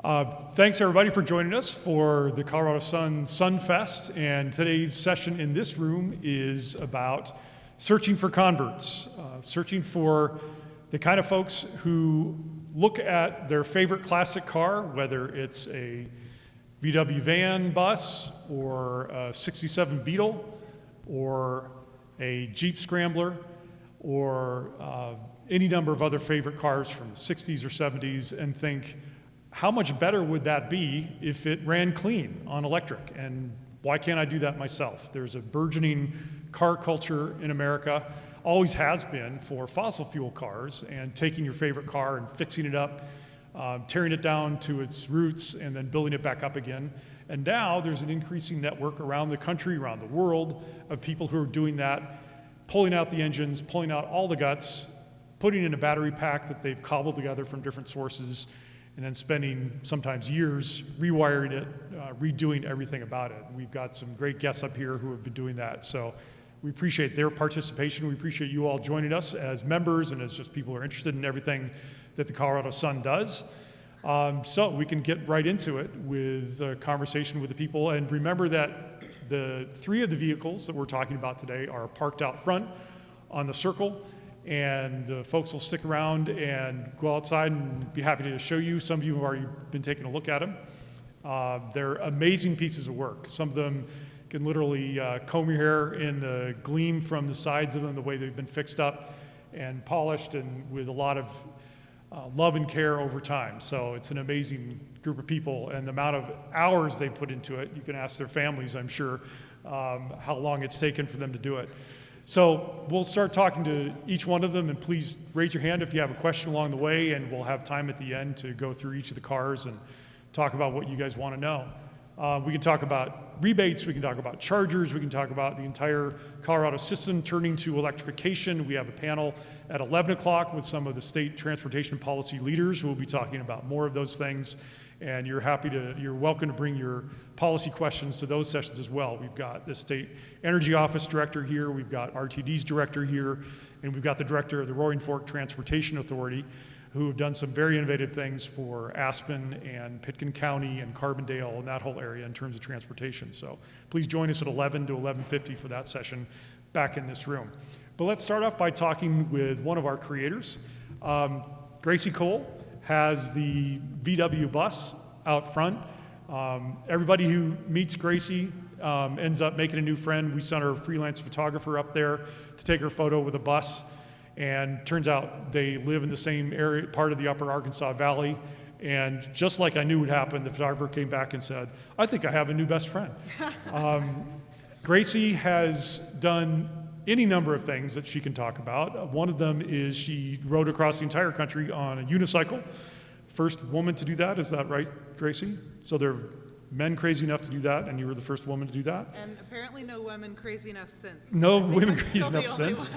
Thanks everybody for joining us for the Colorado Sun Fest, and today's session in this room is about searching for converts, searching for the kind of folks who look at their favorite classic car, whether it's a VW van bus or a 67 Beetle or a Jeep Scrambler or any number of other favorite cars from the 60s or 70s and think, how much better would that be if it ran clean on electric? And why can't I do that myself? There's a burgeoning car culture in America, always has been, for fossil fuel cars, and taking your favorite car and fixing it up, tearing it down to its roots and then building it back up again. And now there's an increasing network around the country, around the world, of people who are doing that, pulling out the engines, pulling out all the guts, putting in a battery pack that they've cobbled together from different sources, and then spending sometimes years rewiring it, redoing everything about it. We've got some great guests up here who have been doing that. So we appreciate their participation. We appreciate you all joining us as members and as just people who are interested in everything that the Colorado Sun does. So we can get right into it with a conversation with the people. And remember that the three of the vehicles that we're talking about today are parked out front on the circle. And the folks will stick around and go outside and be happy to show you. Some of you have already been taking a look at them. They're amazing pieces of work. Some of them can literally comb your hair in the gleam from the sides of them, the way they've been fixed up and polished, and with a lot of love and care over time. So it's an amazing group of people, and the amount of hours they put into it, you can ask their families, I'm sure, how long it's taken for them to do it. So we'll start talking to each one of them, and please raise your hand if you have a question along the way, and we'll have time at the end to go through each of the cars and talk about what you guys want to know. We can talk about rebates, we can talk about chargers, we can talk about the entire Colorado system turning to electrification. We have a panel at 11 o'clock with some of the state transportation policy leaders who will be talking about more of those things. And you're welcome to bring your policy questions to those sessions as well. We've got the State Energy Office Director here, we've got RTD's Director here, and we've got the Director of the Roaring Fork Transportation Authority, who have done some very innovative things for Aspen and Pitkin County and Carbondale and that whole area in terms of transportation. So please join us at 11 to 11:50 for that session back in this room. But let's start off by talking with one of our creators. Gracie Cole has the VW bus out front. Everybody who meets Gracie ends up making a new friend. We sent our freelance photographer up there to take her photo with a bus, and turns out they live in the same area, part of the Upper Arkansas Valley. And just like I knew would happen, the photographer came back and said, I think I have a new best friend. Gracie has done any number of things that she can talk about. One of them is she rode across the entire country on a unicycle. First woman to do that, is that right, Gracie? So there are men crazy enough to do that, and you were the first woman to do that? And apparently no women crazy enough since. No women crazy enough since.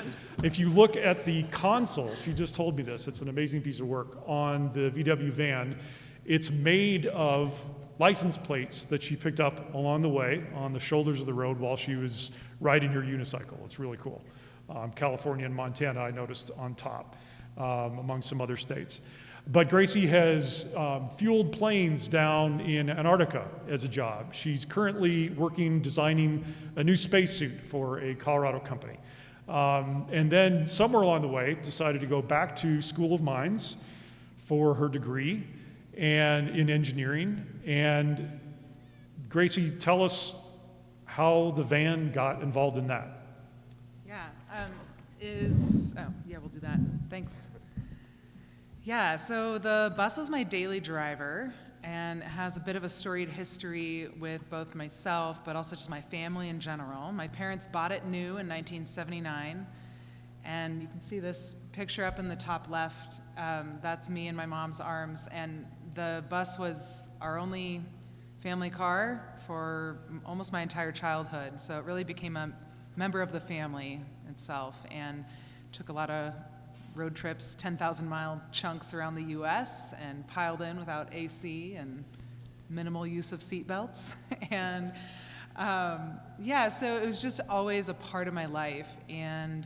If you look at the console, she just told me this, it's an amazing piece of work, on the VW van. It's made of license plates that she picked up along the way on the shoulders of the road while she was riding her unicycle. It's really cool. California and Montana, I noticed, on top, among some other states. But Gracie has fueled planes down in Antarctica as a job. She's currently designing a new spacesuit for a Colorado company. And then somewhere along the way, decided to go back to School of Mines for her degree and in engineering. And Gracie, tell us how the van got involved in that. Yeah, we'll do that. Thanks. Yeah, so the bus was my daily driver and has a bit of a storied history with both myself, but also just my family in general. My parents bought it new in 1979, and you can see this picture up in the top left. That's me in my mom's arms, and the bus was our only family car for almost my entire childhood, so it really became a member of the family itself, and took a lot of road trips, 10,000-mile chunks around the U.S. and piled in without AC and minimal use of seatbelts. And so it was just always a part of my life. And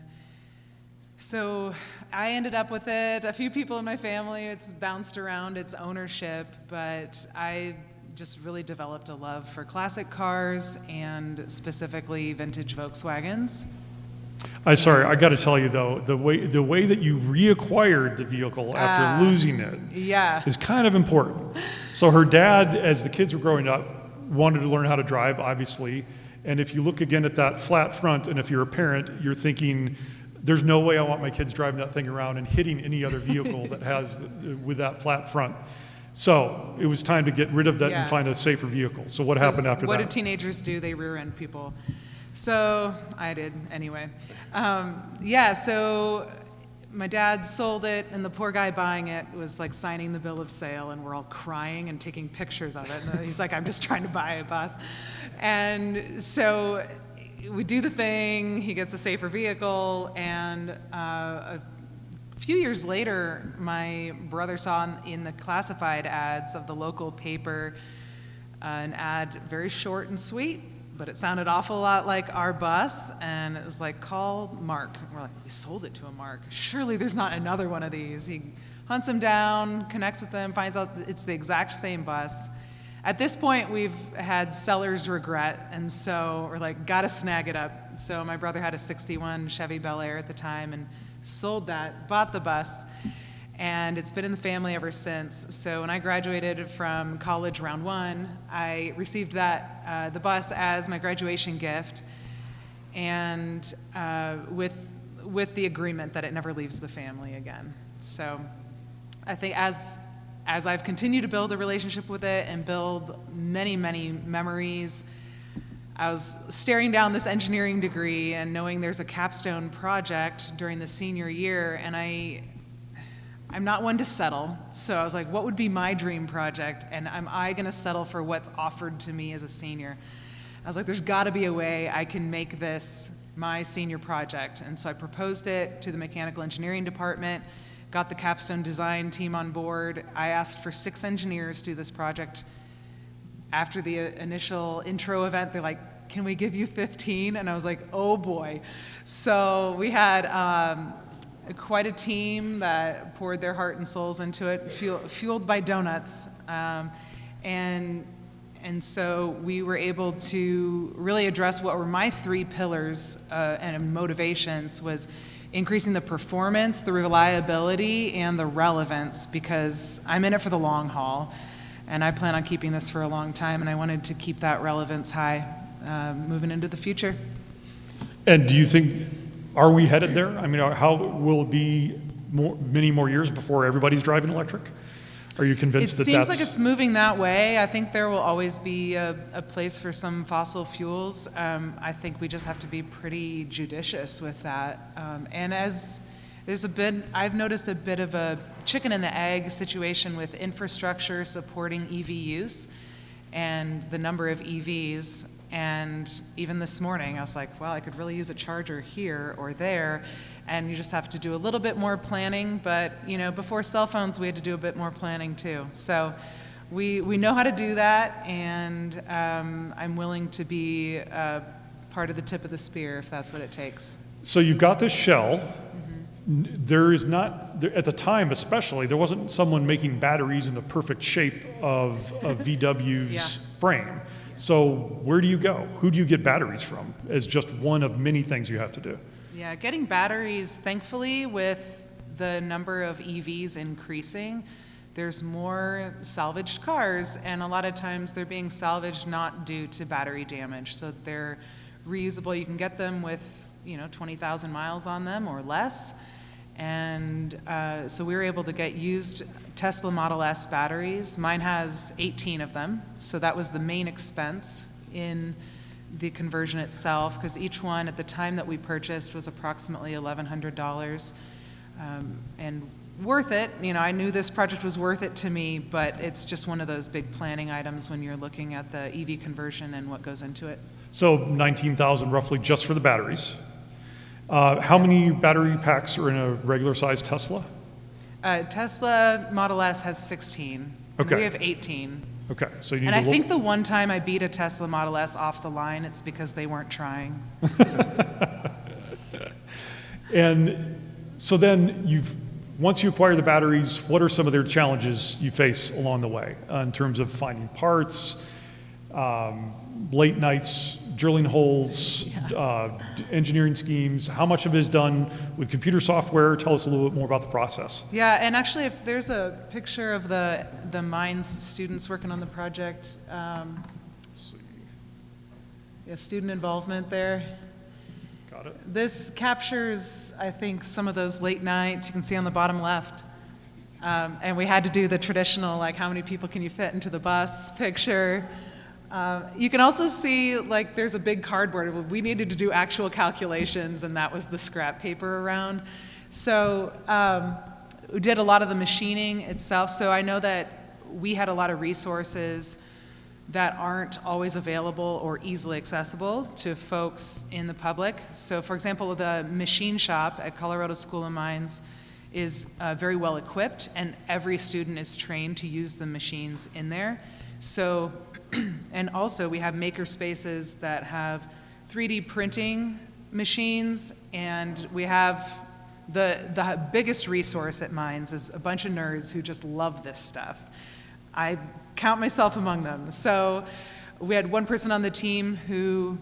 So I ended up with it. A few people in my family, it's bounced around its ownership, but I just really developed a love for classic cars and specifically vintage Volkswagens. I got to tell you though, the way that you reacquired the vehicle after losing it is kind of important. So her dad, as the kids were growing up, wanted to learn how to drive, obviously. And if you look again at that flat front, and if you're a parent, you're thinking, there's no way I want my kids driving that thing around and hitting any other vehicle that has with that flat front. So it was time to get rid of that and find a safer vehicle. So what happened after that? What do teenagers do? They rear-end people. So I did anyway. So my dad sold it, and the poor guy buying it was like signing the bill of sale, and we're all crying and taking pictures of it. And he's like, I'm just trying to buy a bus. And so we do the thing, he gets a safer vehicle, and a few years later, my brother saw in the classified ads of the local paper an ad, very short and sweet, but it sounded awful lot like our bus, and it was like, call Mark. And we're like, we sold it to a Mark. Surely there's not another one of these. He hunts him down, connects with them, finds out it's the exact same bus. At this point, we've had seller's regret, and so we're like, gotta snag it up. So my brother had a 61 Chevy Bel Air at the time and sold that, bought the bus, and it's been in the family ever since. So when I graduated from college round one, I received the bus as my graduation gift, and with the agreement that it never leaves the family again. So I think as I've continued to build a relationship with it and build many, many memories, I was staring down this engineering degree and knowing there's a capstone project during the senior year, and I'm not one to settle. So I was like, what would be my dream project? And am I gonna settle for what's offered to me as a senior? I was like, there's gotta be a way I can make this my senior project. And so I proposed it to the mechanical engineering department, got the capstone design team on board. I asked for 6 engineers to do this project. After the initial intro event, they're like, can we give you 15? And I was like, oh boy. So we had quite a team that poured their heart and souls into it, fueled by donuts. And so we were able to really address what were my 3 pillars and motivations, was increasing the performance, the reliability, and the relevance, because I'm in it for the long haul, and I plan on keeping this for a long time, and I wanted to keep that relevance high moving into the future. And do you think, are we headed there? I mean, how will it be many more years before everybody's driving electric? Are you convinced that that's... It seems like it's moving that way. I think there will always be a place for some fossil fuels. I think we just have to be pretty judicious with that. And as there's I've noticed a bit of a chicken and the egg situation with infrastructure supporting EV use and the number of EVs. And even this morning, I was like, well, I could really use a charger here or there. And you just have to do a little bit more planning. But, you know, before cell phones, we had to do a bit more planning too. So we know how to do that, and I'm willing to be part of the tip of the spear if that's what it takes. So you've got this shell. There is not, at the time especially, there wasn't someone making batteries in the perfect shape of VW's frame. So where do you go? Who do you get batteries from as just one of many things you have to do? Yeah, getting batteries, thankfully, with the number of EVs increasing, there's more salvaged cars, and a lot of times they're being salvaged not due to battery damage. So they're reusable. You can get them with, 20,000 miles on them or less. And so we were able to get used Tesla Model S batteries. Mine has 18 of them, so that was the main expense in the conversion itself, because each one at the time that we purchased was approximately $1,100, and worth it. I knew this project was worth it to me, but it's just one of those big planning items when you're looking at the EV conversion and what goes into it. So 19,000 roughly just for the batteries. How many battery packs are in a regular sized Tesla? Tesla Model S has 16. Okay. We have 18. Okay, so you need and I think the one time I beat a Tesla Model S off the line, it's because they weren't trying. And So then once you acquire the batteries, what are some of their challenges you face along the way in terms of finding parts, late nights, drilling holes, engineering schemes? How much of it is done with computer software? Tell us a little bit more about the process. Yeah, and actually, if there's a picture of the mines students working on the project, student involvement there. Got it. This captures, I think, some of those late nights you can see on the bottom left. And we had to do the traditional, like, how many people can you fit into the bus picture. You can also see, like, there's a big cardboard. We needed to do actual calculations, and that was the scrap paper around. So we did a lot of the machining itself. So I know that we had a lot of resources that aren't always available or easily accessible to folks in the public. So for example, the machine shop at Colorado School of Mines is very well equipped, and every student is trained to use the machines in there. So, and also we have maker spaces that have 3D printing machines, and we have the biggest resource at Mines is a bunch of nerds who just love this stuff. I count myself among them. So we had one person on the team who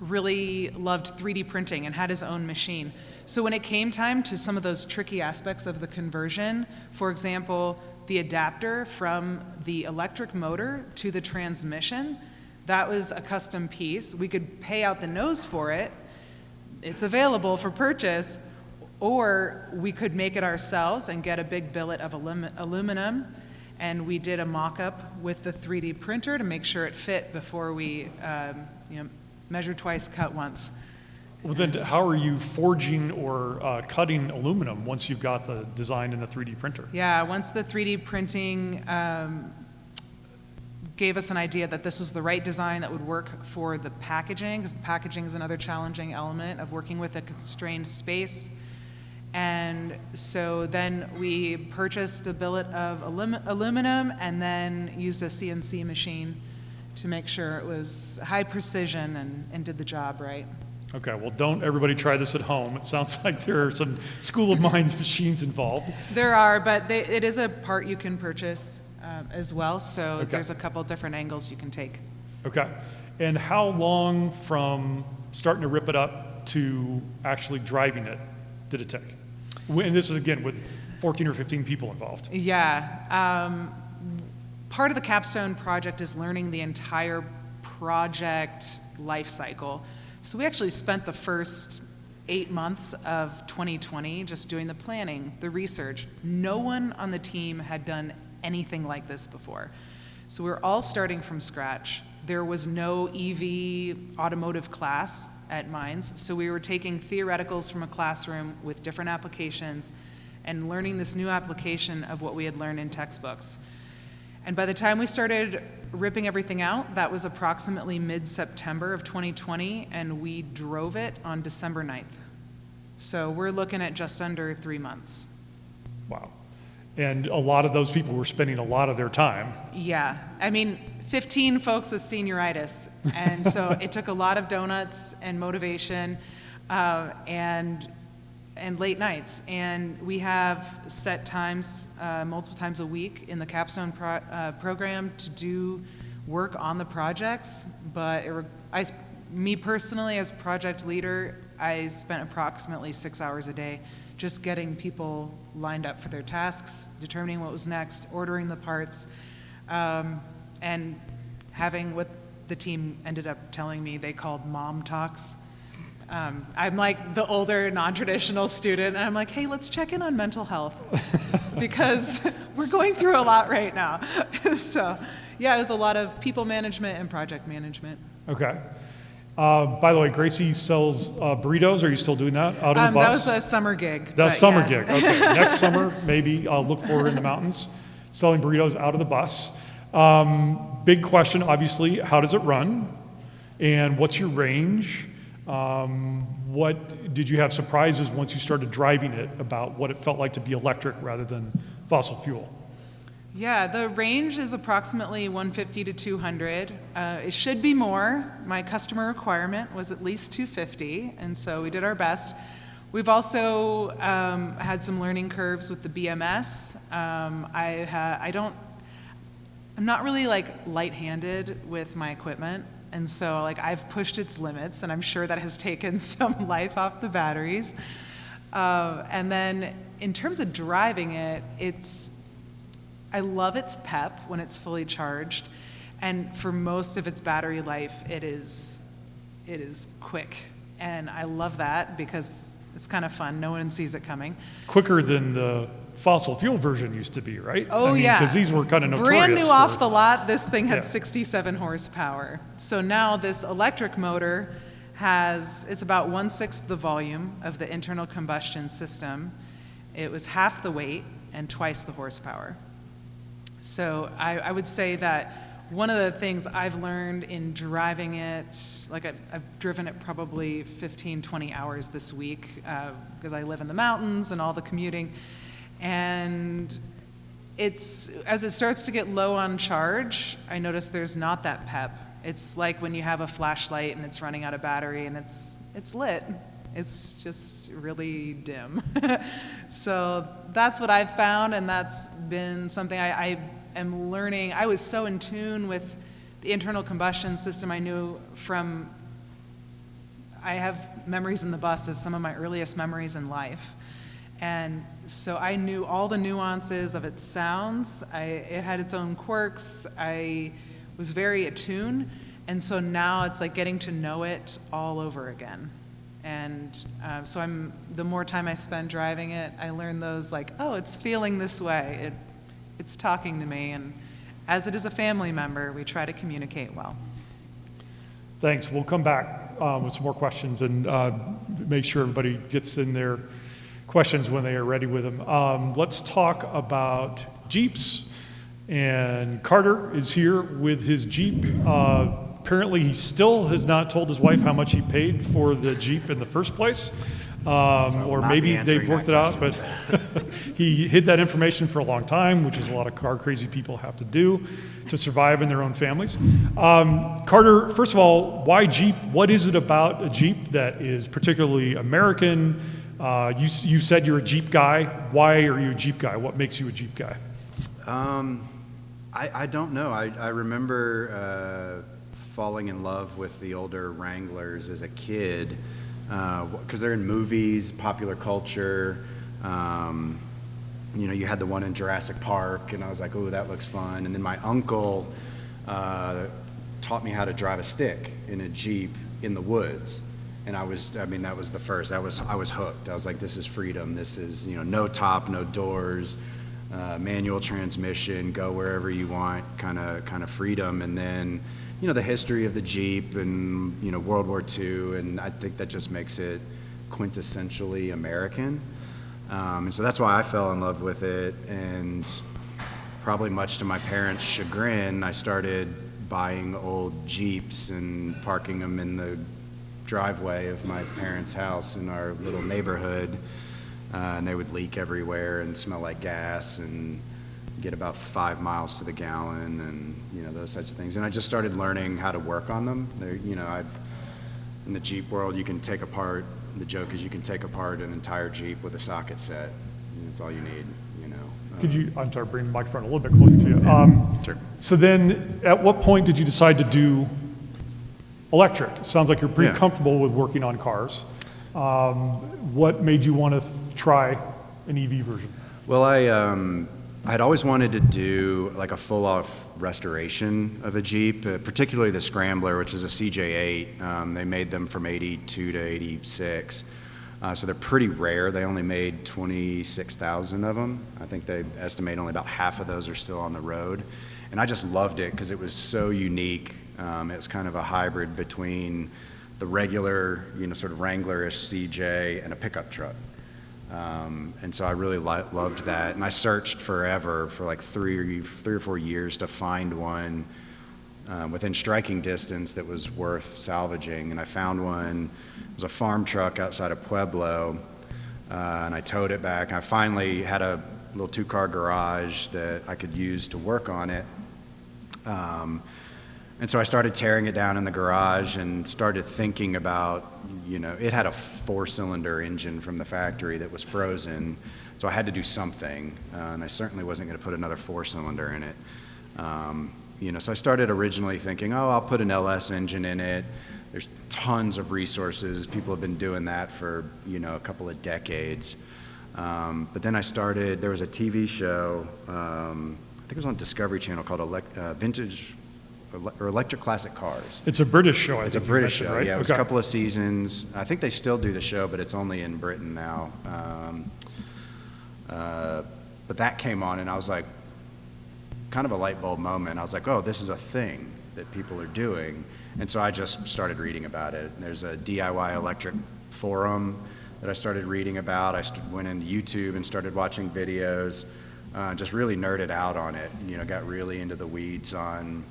really loved 3D printing and had his own machine. So when it came time to some of those tricky aspects of the conversion, for example, the adapter from the electric motor to the transmission, that was a custom piece. We could pay out the nose for it. It's available for purchase. Or we could make it ourselves and get a big billet of aluminum. And we did a mock-up with the 3D printer to make sure it fit before we measure twice, cut once. Well, then how are you forging or cutting aluminum once you've got the design in the 3D printer? Yeah, once the 3D printing gave us an idea that this was the right design that would work for the packaging, because the packaging is another challenging element of working with a constrained space. And so then we purchased a billet of aluminum and then used a CNC machine to make sure it was high precision and did the job right. Okay, well, don't everybody try this at home. It sounds like there are some School of Mines machines involved. There are, but it is a part you can purchase as well, so Okay. There's a couple different angles you can take. Okay, and how long from starting to rip it up to actually driving it did it take? And this is, again, with 14 or 15 people involved. Yeah. Part of the capstone project is learning the entire project life cycle. So we actually spent the first 8 months of 2020 just doing the planning, the research. No one on the team had done anything like this before. So we're all starting from scratch. There was no EV automotive class at Mines, so we were taking theoreticals from a classroom with different applications and learning this new application of what we had learned in textbooks. And by the time we started ripping everything out, that was approximately mid-September of 2020, and we drove it on December 9th. So we're looking at just under 3 months. Wow. And a lot of those people were spending a lot of their time. Yeah, I mean, 15 folks with senioritis, and so it took a lot of donuts and motivation and late nights. And we have set times, multiple times a week in the capstone program to do work on the projects. But me personally, as project leader, I spent approximately 6 hours a day just getting people lined up for their tasks, determining what was next, ordering the parts, and having what the team ended up telling me they called mom talks. I'm like the older, non-traditional student, and I'm like, hey, let's check in on mental health, because we're going through a lot right now. So, yeah, it was a lot of people management and project management. Okay. By the way, Gracie sells burritos. Are you still doing that out on the bus? That was a summer gig. That was summer gig. Okay. Next summer, maybe I'll look for her in the mountains, selling burritos out of the bus. Big question, obviously, how does it run? And what's your range? What did you have surprises once you started driving it about what it felt like to be electric rather than fossil fuel? Yeah, the range is approximately 150 to 200. It should be more. My customer requirement was at least 250, and so we did our best. We've also had some learning curves with the BMS. I'm not really like light-handed with my equipment, and so like I've pushed its limits, and I'm sure that has taken some life off the batteries. And then in terms of driving it, I love its pep when it's fully charged, and for most of its battery life, it is quick, and I love that because it's kind of fun. No one sees it coming. Quicker than the fossil fuel version used to be, right? Oh, yeah. Because these were kind of notorious. Brand new off the lot, this thing had 67 horsepower. So now this electric motor it's about 1/6 the volume of the internal combustion system. It was half the weight and twice the horsepower. So I would say that one of the things I've learned in driving it, like I've driven it probably 15, 20 hours this week because I live in the mountains and all the commuting. And as it starts to get low on charge, I notice there's not that pep. It's like when you have a flashlight and it's running out of battery and it's lit. It's just really dim. So that's what I've found, and that's been something I am learning. I was so in tune with the internal combustion system. I have memories in the bus as some of my earliest memories in life. And so I knew all the nuances of its sounds. It had its own quirks. I was very attuned. And so now it's like getting to know it all over again. And so the more time I spend driving it, I learn those like, oh, it's feeling this way. It's talking to me. And as it is a family member, we try to communicate well. Thanks. We'll come back with some more questions and make sure everybody gets in their questions when they are ready with them. Let's talk about Jeeps. And Carter is here with his Jeep. Apparently, he still has not told his wife how much he paid for the Jeep in the first place. Or maybe they've worked it out, but he hid that information for a long time, which is a lot of car crazy people have to do to survive in their own families. Carter, first of all, why Jeep? What is it about a Jeep that is particularly American? You said you're a Jeep guy. Why are you a Jeep guy? What makes you a Jeep guy? I don't know. I remember falling in love with the older Wranglers as a kid because they're in movies, popular culture. You had the one in Jurassic Park, and I was like, oh, that looks fun. And then my uncle taught me how to drive a stick in a Jeep in the woods. And that was the first. I was hooked. I was like, this is freedom. This is, no top, no doors, manual transmission, go wherever you want, kind of freedom. And then, the history of the Jeep and, World War II, and I think that just makes it quintessentially American. And so that's why I fell in love with it. And probably much to my parents' chagrin, I started buying old Jeeps and parking them in the driveway of my parents' house in our little neighborhood, and they would leak everywhere and smell like gas and get about 5 miles to the gallon and those types of things. And I just started learning how to work on them. In the Jeep world, the joke is you can take apart an entire Jeep with a socket set. That's all you need. Could you? I'm sorry, bring the microphone a little bit closer to you. Sure. So then, at what point did you decide to do electric? Sounds like you're pretty comfortable with working on cars. What made you want to try an EV version? Well, I'd always wanted to do like a full-off restoration of a Jeep, particularly the Scrambler, which is a CJ8. They made them from 82 to 86. So they're pretty rare. They only made 26,000 of them. I think they estimate only about half of those are still on the road. And I just loved it because it was so unique. It was kind of a hybrid between the regular, sort of Wrangler-ish CJ and a pickup truck. And so I really loved that. And I searched forever for like three or 4 years to find one within striking distance that was worth salvaging. And I found one. It was a farm truck outside of Pueblo, and I towed it back. I finally had a little 2-car garage that I could use to work on it. And so I started tearing it down in the garage and started thinking about, it had a 4-cylinder engine from the factory that was frozen, so I had to do something, and I certainly wasn't going to put another 4-cylinder in it. So I started originally thinking, I'll put an LS engine in it. There's tons of resources. People have been doing that for, a couple of decades. But then there was a TV show, I think it was on Discovery Channel, called Electric Classic Cars. It's a British show, I think. It's a British show, right? yeah. It was Okay. a couple of seasons. I think they still do the show, but it's only in Britain now. But that came on, and I was like, kind of a light bulb moment. I was like, oh, this is a thing that people are doing. And so I just started reading about it. There's a DIY electric forum that I started reading about. I went into YouTube and started watching videos, just really nerded out on it. Got really into the weeds on,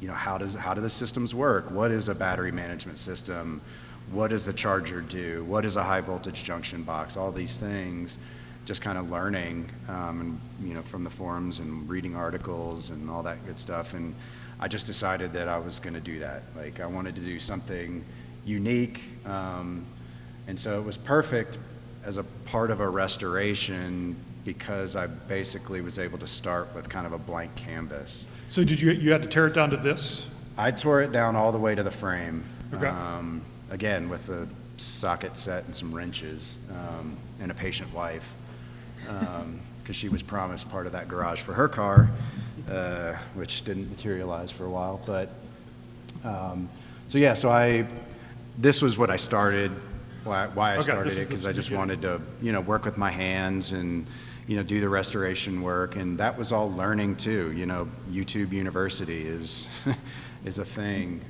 how do the systems work? What is a battery management system? What does the charger do? What is a high voltage junction box? All these things, just kind of learning, and from the forums and reading articles and all that good stuff. And I just decided that I was going to do that. Like, I wanted to do something unique, and so it was perfect as a part of a restoration because I basically was able to start with kind of a blank canvas. So you had to tear it down to this? I tore it down all the way to the frame. Okay. Again, with a socket set and some wrenches, and a patient wife, because she was promised part of that garage for her car, which didn't materialize for a while. But this was what I started, why I started it, because I just wanted to work with my hands and do the restoration work, and that was all learning too. YouTube University is is a thing,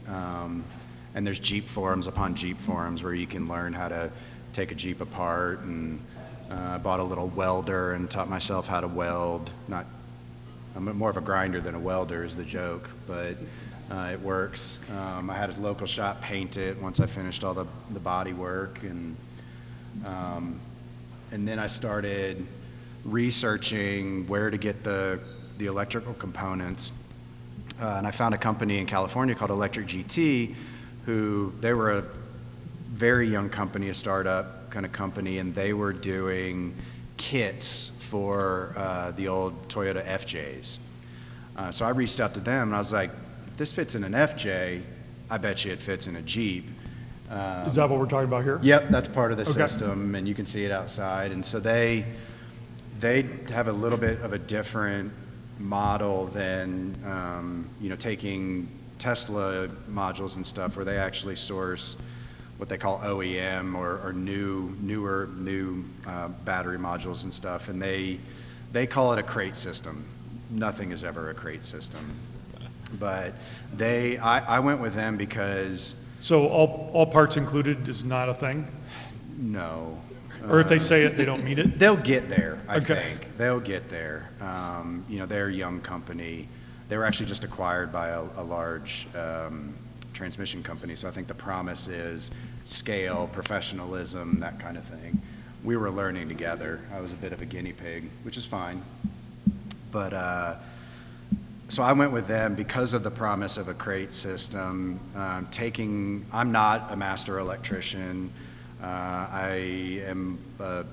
and there's Jeep forums upon Jeep forums where you can learn how to take a Jeep apart, and I bought a little welder and taught myself how to weld. I'm more of a grinder than a welder is the joke, but it works. I had a local shop paint it once I finished all the body work, and then I started researching where to get the electrical components, and I found a company in California called Electric GT, they were a very young company, a startup kind of company, and they were doing kits for the old Toyota FJs. So I reached out to them, and I was like, if this fits in an FJ, I bet you it fits in a Jeep. Is that what we're talking about here? Yep, that's part of the Okay. system, and you can see it outside. And so they have a little bit of a different model than taking Tesla modules and stuff, where they actually source what they call OEM or newer battery modules and stuff, and they call it a crate system. Nothing is ever a crate system, but I went with them because So all parts included is not a thing? no. Or if they say it, they don't mean it? They'll get there, I Okay. think. They'll get there. They're a young company. They were actually just acquired by a large transmission company, so I think the promise is scale, professionalism, that kind of thing. We were learning together. I was a bit of a guinea pig, which is fine. But so I went with them because of the promise of a crate system. I'm not a master electrician. I am a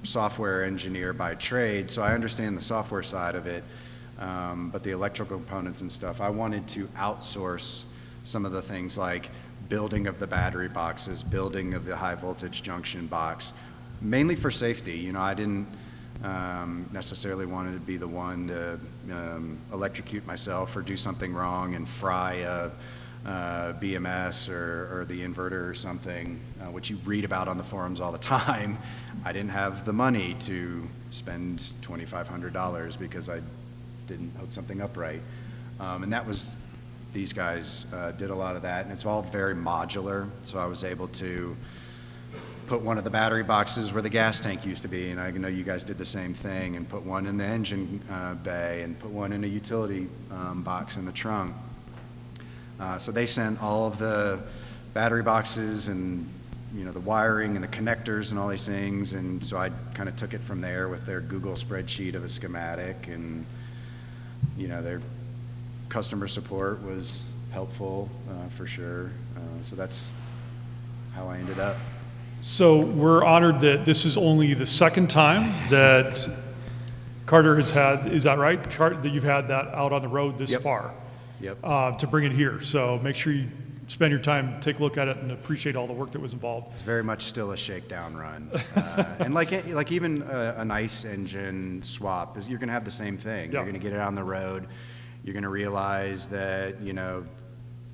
software engineer by trade, so I understand the software side of it, but the electrical components and stuff, I wanted to outsource some of the things like building of the battery boxes, building of the high voltage junction box, mainly for safety. I didn't necessarily want to be the one to electrocute myself or do something wrong and fry a BMS or the inverter or something, which you read about on the forums all the time. I didn't have the money to spend $2,500 because I didn't hook something up right. And these guys did a lot of that, and it's all very modular, so I was able to put one of the battery boxes where the gas tank used to be, and I know you guys did the same thing, and put one in the engine bay, and put one in a utility box in the trunk. So they sent all of the battery boxes and the wiring and the connectors and all these things, and so I kind of took it from there with their Google spreadsheet of a schematic, and their customer support was helpful for sure. So that's how I ended up. So we're honored that this is only the second time that Carter has had, is that right? That you've had that out on the road this Yep. far? Yep. To bring it here. So make sure you spend your time, take a look at it, and appreciate all the work that was involved. It's very much still a shakedown run. And like even a nice engine swap, you're going to have the same thing. Yeah. You're going to get it on the road. You're going to realize that, you know,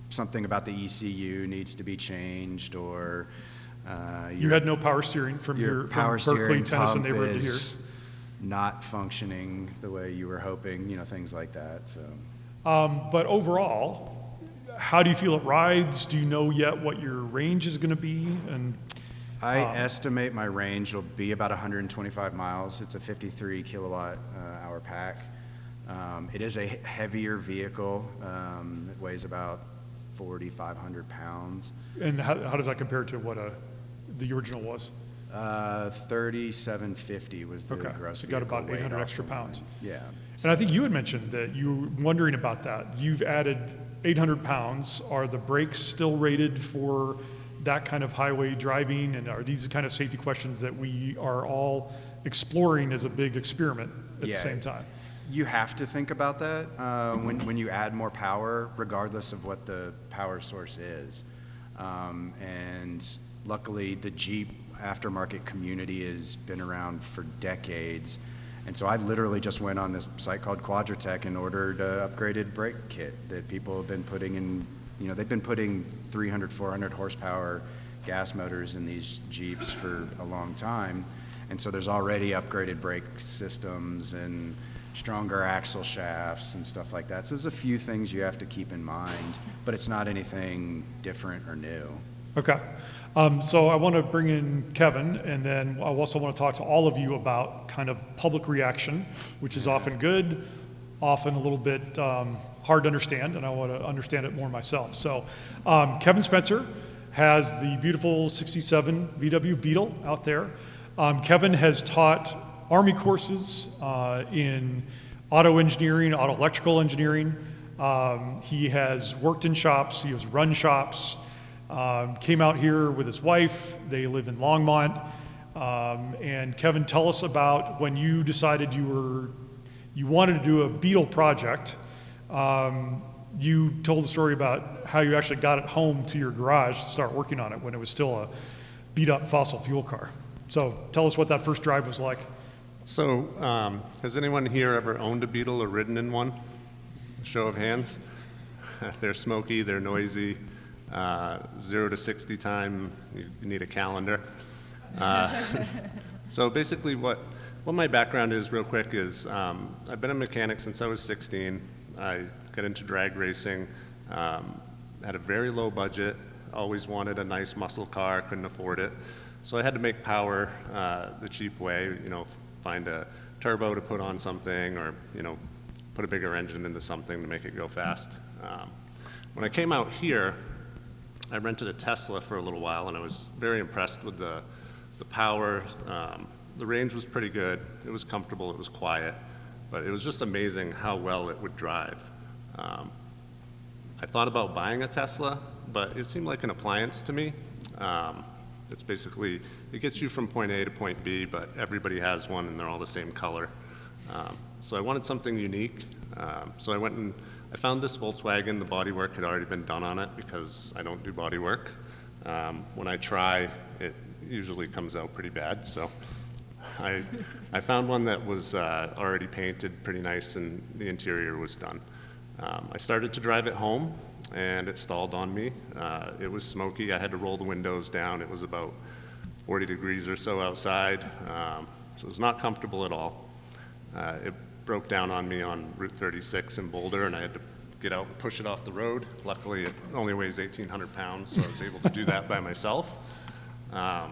something about the ECU needs to be changed, or You had no power steering from your from power Berkeley, steering Tennyson pump neighborhood to here. is not functioning the way you were hoping, you know, things like that. So But overall, how do you feel it rides? Do you know yet what your range is going to be? And I estimate my range will be about 125 miles. It's a 53 kilowatt hour pack. It is a heavier vehicle. It weighs about 4,500 pounds. and how does that compare to what the original was? 3,750 was the Okay, gross so you got vehicle about weight 800 off extra the pounds. line. Yeah. And I think you had mentioned that you were wondering about that. You've added 800 pounds. Are the brakes still rated for that kind of highway driving? And are these the kind of safety questions that we are all exploring as a big experiment at the same time? You have to think about that when you add more power, regardless of what the power source is. And luckily, the Jeep aftermarket community has been around for decades. And so I literally just went on this site called Quadratech and ordered an upgraded brake kit that people have been putting in. You know, they've been putting 300, 400 horsepower gas motors in these Jeeps for a long time. And so there's already upgraded brake systems and stronger axle shafts and stuff like that. So there's a few things you have to keep in mind, but it's not anything different or new. Okay. So I want to bring in Kevin, and then I also want to talk to all of you about kind of public reaction, which is often good, often a little bit hard to understand, and I want to understand it more myself. So Kevin Spencer has the beautiful 67 VW Beetle out there. Kevin has taught Army courses in auto engineering, auto electrical engineering. He has worked in shops, he has run shops, came out here with his wife. They live in Longmont. And Kevin, tell us about when you decided you wanted to do a Beetle project. You told the story about how you actually got it home to your garage to start working on it when it was still a beat up fossil fuel car. So tell us what that first drive was like. So, has anyone here ever owned a Beetle or ridden in one? Show of hands. They're smoky, they're noisy. 0 to 60 time, you need a calendar. So basically what my background is real quick is I've been a mechanic since I was 16. I got into drag racing, had a very low budget, always wanted a nice muscle car, couldn't afford it. So I had to make power the cheap way, you know, find a turbo to put on something, or, you know, put a bigger engine into something to make it go fast. When I came out here, I rented a Tesla for a little while, and I was very impressed with the power. The range was pretty good. It was comfortable, it was quiet, but it was just amazing how well it would drive. I thought about buying a Tesla, but it seemed like an appliance to me. It's basically, it gets you from point A to point B, but everybody has one and they're all the same color. So I wanted something unique. So I went and I found this Volkswagen. The bodywork had already been done on it because I don't do bodywork. When I try, it usually comes out pretty bad. So I found one that was already painted pretty nice and the interior was done. I started to drive it home and it stalled on me. It was smoky. I had to roll the windows down. It was about 40 degrees or so outside. So it was not comfortable at all. It broke down on me on Route 36 in Boulder, and I had to get out and push it off the road. Luckily, it only weighs 1,800 pounds, so I was able to do that by myself. I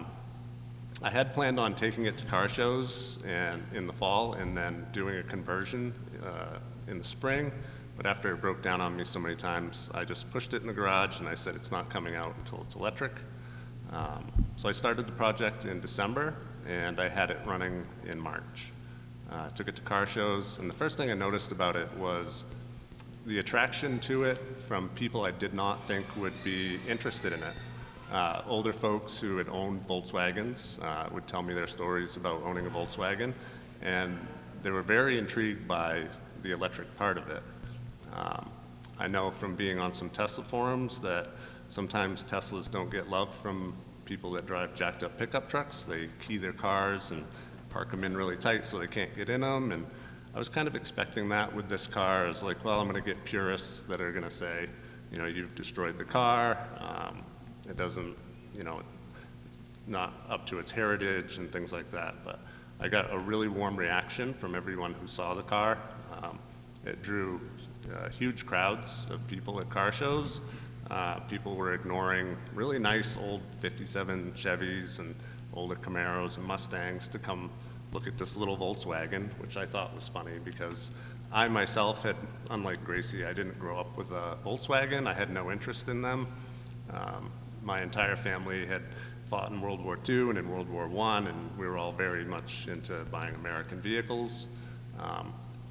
had planned on taking it to car shows and in the fall and then doing a conversion in the spring, but after it broke down on me so many times, I just pushed it in the garage and I said it's not coming out until it's electric. So I started the project in December, and I had it running in March. Took it to car shows, and the first thing I noticed about it was the attraction to it from people I did not think would be interested in it. Older folks who had owned Volkswagens would tell me their stories about owning a Volkswagen, and they were very intrigued by the electric part of it. I know from being on some Tesla forums that sometimes Teslas don't get love from people that drive jacked up pickup trucks. They key their cars and park them in really tight so they can't get in them. And I was kind of expecting that with this car. I was like, well, I'm going to get purists that are going to say, you know, you've destroyed the car. It doesn't, you know, it's not up to its heritage and things like that. But I got a really warm reaction from everyone who saw the car. It drew huge crowds of people at car shows. People were ignoring really nice old 57 Chevys and older Camaros and Mustangs to come look at this little Volkswagen, which I thought was funny because I myself had, unlike Gracie, I didn't grow up with a Volkswagen. I had no interest in them. My entire family had fought in World War II and in World War I, and we were all very much into buying American vehicles.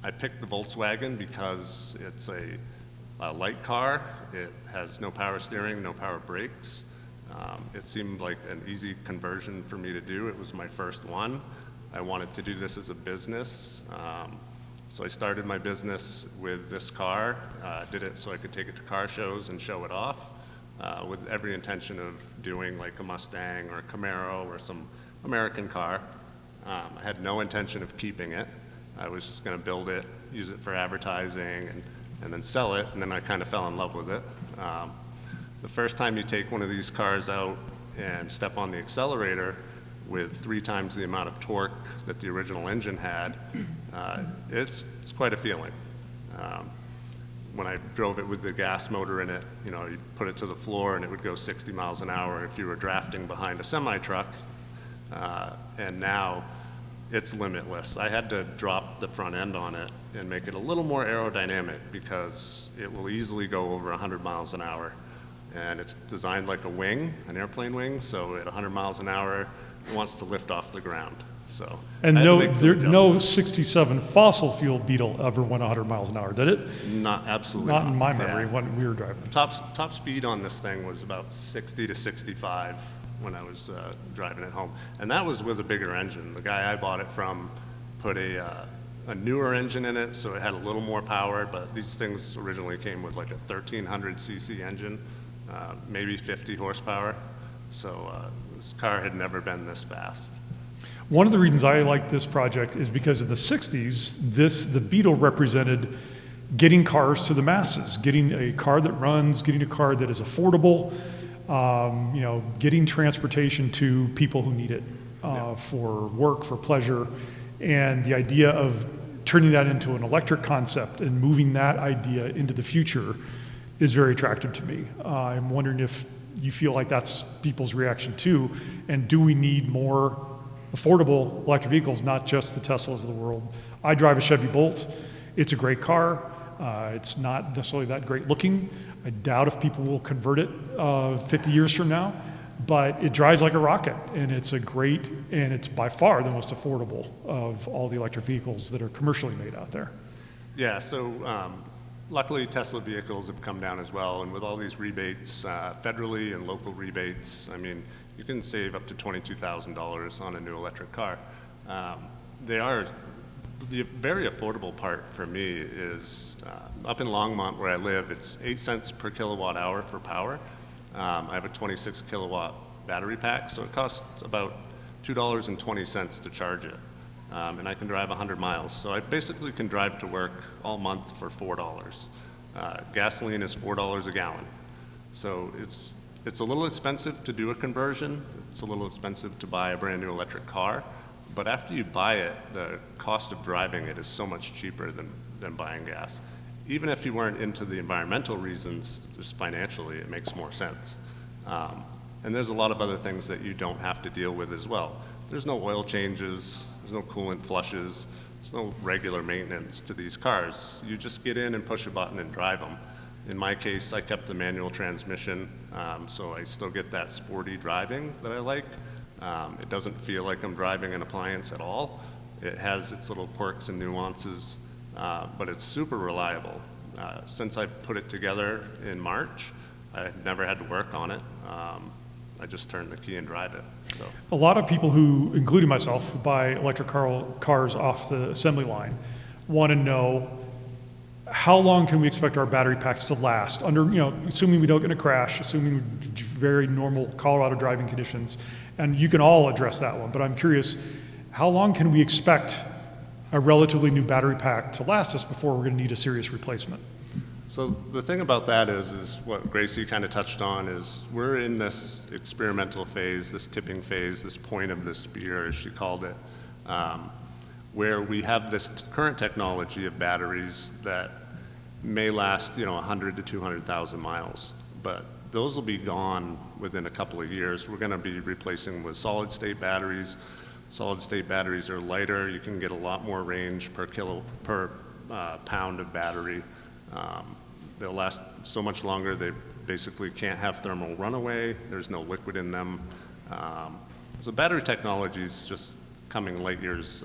I picked the Volkswagen because it's a light car. It has no power steering, no power brakes. It seemed like an easy conversion for me to do. It was my first one. I wanted to do this as a business. So I started my business with this car, did it so I could take it to car shows and show it off, with every intention of doing like a Mustang or a Camaro or some American car. I had no intention of keeping it. I was just going to build it, use it for advertising, and then sell it, and then I kind of fell in love with it. The first time you take one of these cars out and step on the accelerator with 3 times the amount of torque that the original engine had, it's quite a feeling. When I drove it with the gas motor in it, you know, you put it to the floor and it would go 60 miles an hour if you were drafting behind a semi-truck, and now it's limitless. I had to drop the front end on it and make it a little more aerodynamic because it will easily go over 100 miles an hour. And it's designed like a wing, an airplane wing, so at 100 miles an hour, it wants to lift off the ground. So And I had to no, make some there, no adjustments. 67 fossil fuel Beetle ever went 100 miles an hour, did it? Not absolutely Not in my Yeah. memory when we were driving. Top speed on this thing was about 60 to 65 when I was driving it home. And that was with a bigger engine. The guy I bought it from put a newer engine in it, so it had a little more power, but these things originally came with like a 1300 cc engine, maybe 50 horsepower. So this car had never been this fast. One of the reasons I like this project is because in the 60s, the Beetle represented getting cars to the masses, getting a car that runs, getting a car that is affordable, you know, getting transportation to people who need it for work, for pleasure. And the idea of turning that into an electric concept and moving that idea into the future is very attractive to me. I'm wondering if you feel like that's people's reaction too, and do we need more affordable electric vehicles, not just the Teslas of the world? I drive a Chevy Bolt. It's a great car. It's not necessarily that great looking. I doubt if people will convert it 50 years from now, but it drives like a rocket, and it's and it's by far the most affordable of all the electric vehicles that are commercially made out there. Yeah, so luckily Tesla vehicles have come down as well, and with all these rebates, federally and local rebates, I mean, you can save up to $22,000 on a new electric car. The very affordable part for me is up in Longmont where I live, it's 8 cents per kilowatt hour for power. I have a 26 kilowatt battery pack, so it costs about $2.20 to charge it. And I can drive 100 miles. So I basically can drive to work all month for $4. Gasoline is $4 a gallon. So it's a little expensive to do a conversion. It's a little expensive to buy a brand new electric car. But after you buy it, the cost of driving it is so much cheaper than buying gas. Even if you weren't into the environmental reasons, just financially, it makes more sense. And there's a lot of other things that you don't have to deal with as well. There's no oil changes, there's no coolant flushes, there's no regular maintenance to these cars. You just get in and push a button and drive them. In my case, I kept the manual transmission, so I still get that sporty driving that I like. It doesn't feel like I'm driving an appliance at all. It has its little quirks and nuances, but it's super reliable. Since I put it together in March, I've never had to work on it. I just turn the key and drive it. So A lot of people who, including myself, who buy electric cars off the assembly line want to know how long can we expect our battery packs to last under, assuming we don't get in a crash, assuming very normal Colorado driving conditions, and you can all address that one, but I'm curious, how long can we expect a relatively new battery pack to last us before we're going to need a serious replacement? So the thing about that is what Gracie kind of touched on is we're in this experimental phase, this tipping phase, this point of the spear, as she called it, where we have this current technology of batteries that may last, 100 to 200,000 miles, but those will be gone within a couple of years. We're going to be replacing them with solid-state batteries. Solid-state batteries are lighter. You can get a lot more range per pound of battery. They'll last so much longer. They basically can't have thermal runaway. There's no liquid in them. So battery technology is just coming light years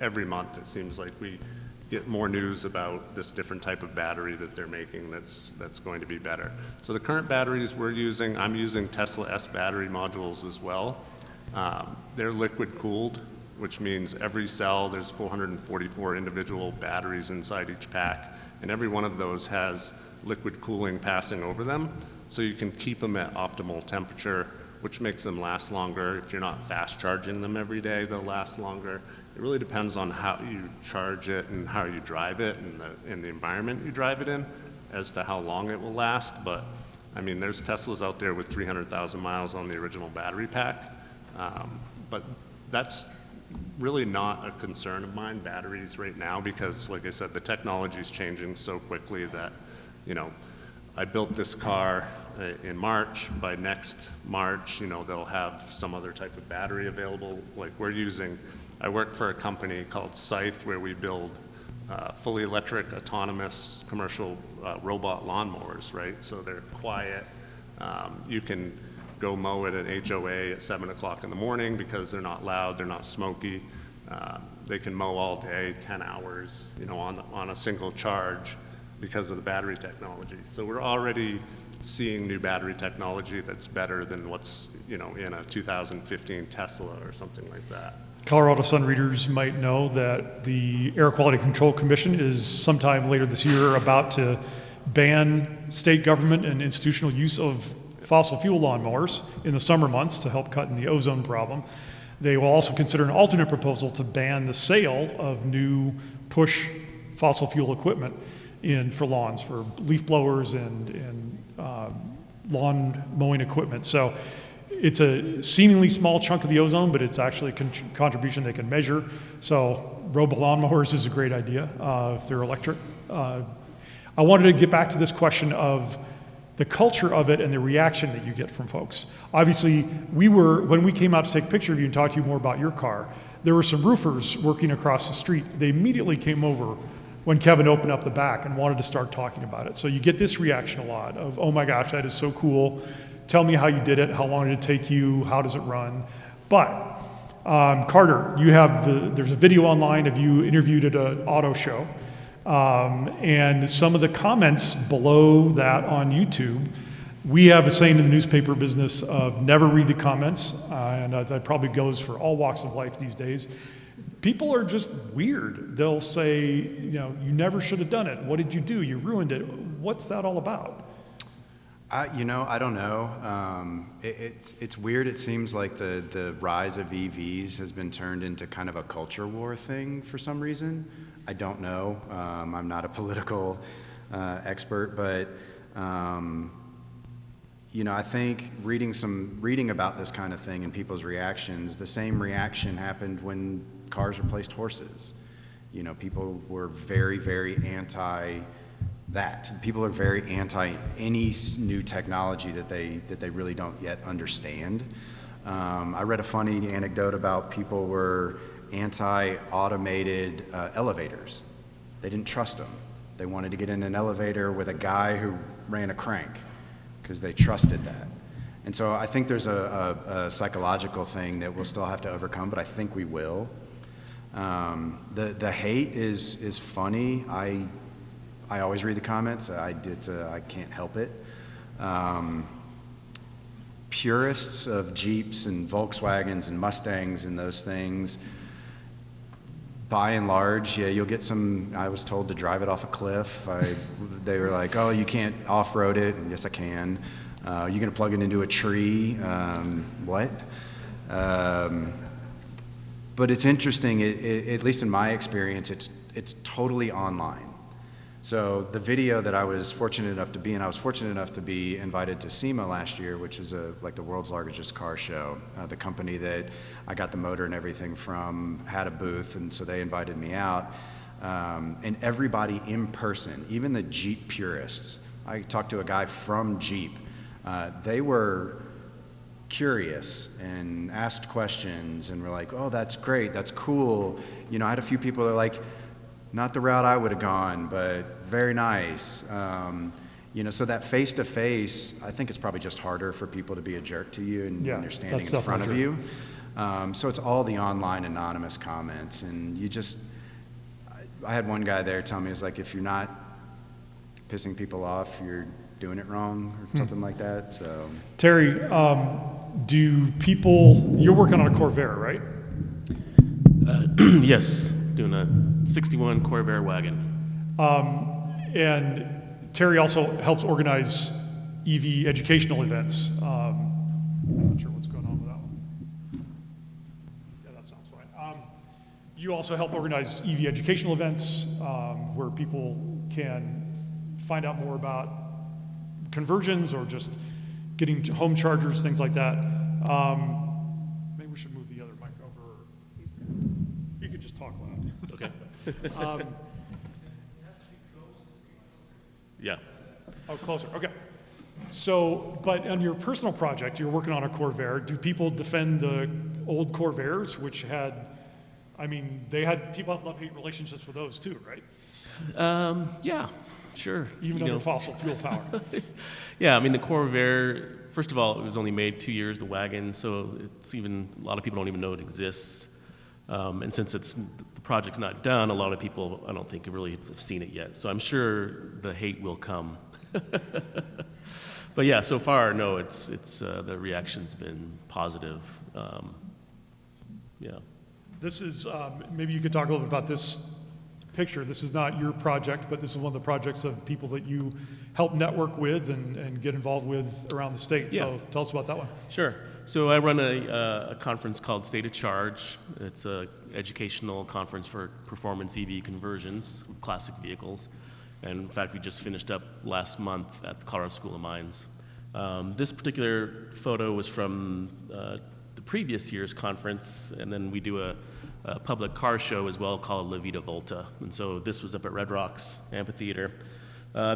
every month. It seems like we get more news about this different type of battery that they're making that's going to be better. So the current batteries I'm using Tesla S battery modules as well. They're liquid cooled, which means every cell, there's 444 individual batteries inside each pack, and every one of those has liquid cooling passing over them, so you can keep them at optimal temperature, which makes them last longer. If you're not fast charging them every day, they'll last longer. It really depends on how you charge it and how you drive it and the environment you drive it in as to how long it will last. But I mean, there's Teslas out there with 300,000 miles on the original battery pack. But that's really not a concern of mine, batteries right now, because like I said, the technology is changing so quickly that, I built this car in March. By next March, they'll have some other type of battery available. Like I work for a company called Scythe where we build fully electric, autonomous, commercial robot lawnmowers, right? So they're quiet. You can go mow at an HOA at 7 o'clock in the morning because they're not loud, they're not smoky. They can mow all day, 10 hours, on a single charge because of the battery technology. So we're already seeing new battery technology that's better than what's, in a 2015 Tesla or something like that. Colorado Sun readers might know that the Air Quality Control Commission is sometime later this year about to ban state government and institutional use of fossil fuel lawnmowers in the summer months to help cut in the ozone problem. They will also consider an alternate proposal to ban the sale of new push fossil fuel equipment for lawns, for leaf blowers and lawn mowing equipment. So it's a seemingly small chunk of the ozone, but it's actually a contribution they can measure. So robot lawnmowers is a great idea if they're electric. I wanted to get back to this question of the culture of it and the reaction that you get from folks. Obviously, when we came out to take a picture of you and talk to you more about your car, there were some roofers working across the street. They immediately came over when Kevin opened up the back and wanted to start talking about it. So you get this reaction a lot of, oh my gosh, that is so cool. Tell me how you did it. How long did it take you? How does it run? But Carter, there's a video online of you interviewed at an auto show. And some of the comments below that on YouTube, we have a saying in the newspaper business of never read the comments, and that probably goes for all walks of life these days. People are just weird. They'll say, you never should have done it. What did you do? You ruined it. What's that all about? I don't know. It's weird. It seems like the rise of EVs has been turned into kind of a culture war thing for some reason. I don't know. I'm not a political expert, but I think reading about this kind of thing and people's reactions, the same reaction happened when cars replaced horses. People were very, very anti that. People are very anti any new technology that they really don't yet understand. I read a funny anecdote about people were anti-automated elevators. They didn't trust them. They wanted to get in an elevator with a guy who ran a crank because they trusted that. And so I think there's a psychological thing that we'll still have to overcome, but I think we will. The hate is funny. I always read the comments. I can't help it. Purists of Jeeps and Volkswagens and Mustangs and those things, by and large, yeah, you'll get some. I was told to drive it off a cliff. They were like, "Oh, you can't off-road it." And yes, I can. You're gonna plug it into a tree? What? But it's interesting. At least in my experience, it's totally online. So the video that I was fortunate enough to be in, I was fortunate enough to be invited to SEMA last year, which is like the world's largest car show. The company that I got the motor and everything from had a booth, and so they invited me out. And everybody in person, even the Jeep purists, I talked to a guy from Jeep. They were curious and asked questions and were like, "Oh, that's great, that's cool." You know, I had a few people that are like, "Not the route I would have gone, but very nice." You know, so that face-to-face, I think it's probably just harder for people to be a jerk to you and when you're standing in front of you. So it's all the online anonymous comments, and I had one guy there tell me, it's like, if you're not pissing people off, you're doing it wrong, or something like that, so. Terry, you're working on a Corvair, right? Yes, doing a 61 Corvair wagon. And Terry also helps organize EV educational events. I'm not sure what's going on with that one. Yeah, that sounds fine. You also help organize EV educational events where people can find out more about conversions or just getting home chargers, things like that. Maybe we should move the other mic over. You could just talk loud. Okay. Yeah. Oh, closer, okay. So, but on your personal project, you're working on a Corvair. Do people defend the old Corvairs, which had, people have love-hate relationships with those too, right? Yeah, sure. Even under fossil fuel power. Yeah, I mean, the Corvair, first of all, it was only made 2 years, the wagon, so a lot of people don't even know it exists. And since the project's not done, a lot of people, I don't think, really have seen it yet. So I'm sure the hate will come. But yeah, so far, no, it's the reaction's been positive. Yeah. This is, maybe you could talk a little bit about this picture. This is not your project, but this is one of the projects of people that you help network with and get involved with around the state. Yeah. So tell us about that one. Sure. So I run a conference called State of Charge. It's an educational conference for performance EV conversions of classic vehicles. And in fact, we just finished up last month at the Colorado School of Mines. This particular photo was from the previous year's conference, and then we do a public car show as well called La Vida Volta. And so this was up at Red Rocks Amphitheater.